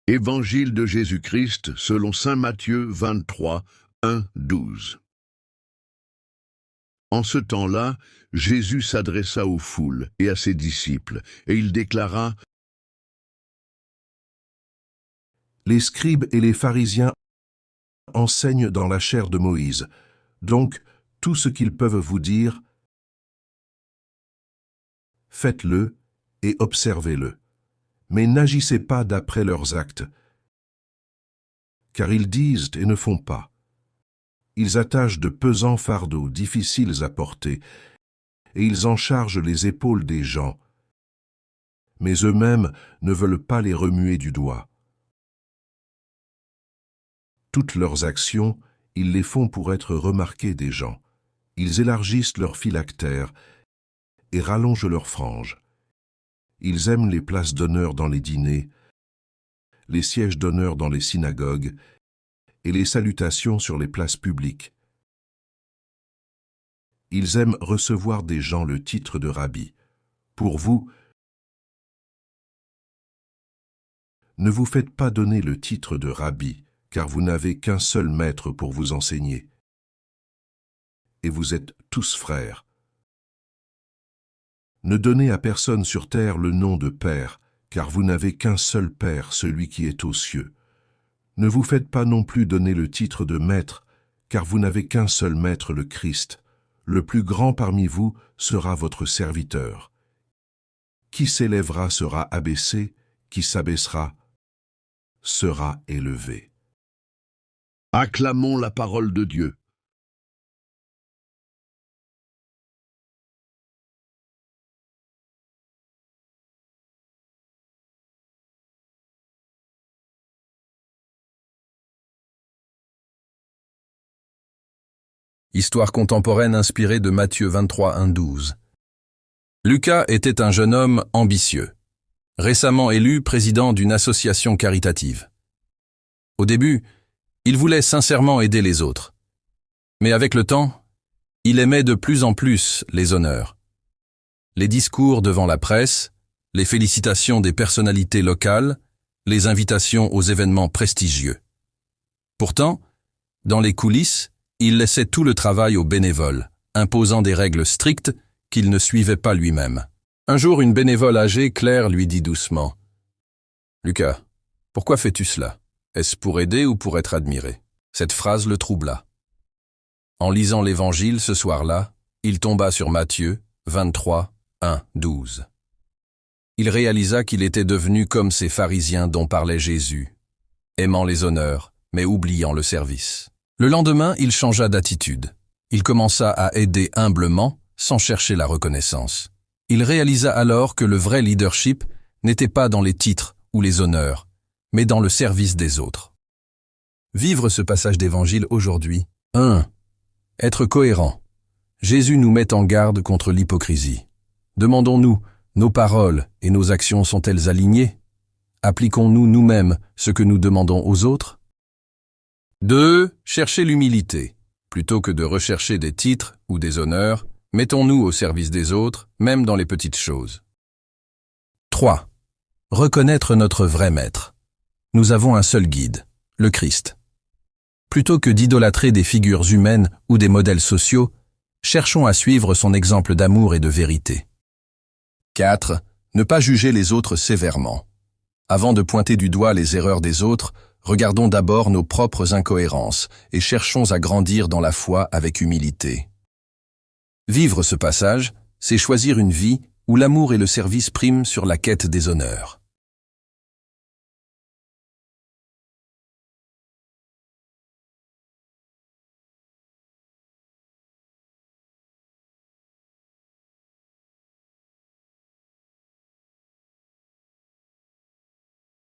Évangile de Jésus-Christ selon saint Matthieu 23, 1-12. En ce temps-là, Jésus s'adressa aux foules et à ses disciples, et il déclara : Les scribes et les pharisiens enseignent dans la chair de Moïse. Donc, tout ce qu'ils peuvent vous dire, faites-le et observez-le. Mais n'agissez pas d'après leurs actes, car ils disent et ne font pas. Ils attachent de pesants fardeaux difficiles à porter, et ils en chargent les épaules des gens, mais eux-mêmes ne veulent pas les remuer du doigt. Toutes leurs actions, ils les font pour être remarqués des gens. Ils élargissent leurs phylactères et rallongent leurs franges. Ils aiment les places d'honneur dans les dîners, les sièges d'honneur dans les synagogues et les salutations sur les places publiques. Ils aiment recevoir des gens le titre de rabbi. Pour vous, ne vous faites pas donner le titre de rabbi, car vous n'avez qu'un seul maître pour vous enseigner. Et vous êtes tous frères. Ne donnez à personne sur terre le nom de Père, car vous n'avez qu'un seul Père, celui qui est aux cieux. Ne vous faites pas non plus donner le titre de Maître, car vous n'avez qu'un seul Maître, le Christ. Le plus grand parmi vous sera votre serviteur. Qui s'élèvera sera abaissé, qui s'abaissera sera élevé. Acclamons la parole de Dieu. Histoire contemporaine inspirée de Matthieu 23, 1-12. Lucas était un jeune homme ambitieux, récemment élu président d'une association caritative. Au début, il voulait sincèrement aider les autres. Mais avec le temps, il aimait de plus en plus les honneurs. Les discours devant la presse, les félicitations des personnalités locales, les invitations aux événements prestigieux. Pourtant, dans les coulisses, il laissait tout le travail aux bénévoles, imposant des règles strictes qu'il ne suivait pas lui-même. Un jour, une bénévole âgée, Claire, lui dit doucement : « Lucas, pourquoi fais-tu cela ? Est-ce pour aider ou pour être admiré ?» Cette phrase le troubla. En lisant l'Évangile ce soir-là, il tomba sur Matthieu 23, 1-12. Il réalisa qu'il était devenu comme ces pharisiens dont parlait Jésus, aimant les honneurs, mais oubliant le service. Le lendemain, il changea d'attitude. Il commença à aider humblement, sans chercher la reconnaissance. Il réalisa alors que le vrai leadership n'était pas dans les titres ou les honneurs, mais dans le service des autres. Vivre ce passage d'évangile aujourd'hui. 1. Être cohérent. Jésus nous met en garde contre l'hypocrisie. Demandons-nous, nos paroles et nos actions sont-elles alignées ? Appliquons-nous nous-mêmes ce que nous demandons aux autres ? 2. Chercher l'humilité. Plutôt que de rechercher des titres ou des honneurs, mettons-nous au service des autres, même dans les petites choses. 3. Reconnaître notre vrai maître. Nous avons un seul guide, le Christ. Plutôt que d'idolâtrer des figures humaines ou des modèles sociaux, cherchons à suivre son exemple d'amour et de vérité. 4. Ne pas juger les autres sévèrement. Avant de pointer du doigt les erreurs des autres, regardons d'abord nos propres incohérences et cherchons à grandir dans la foi avec humilité. Vivre ce passage, c'est choisir une vie où l'amour et le service priment sur la quête des honneurs.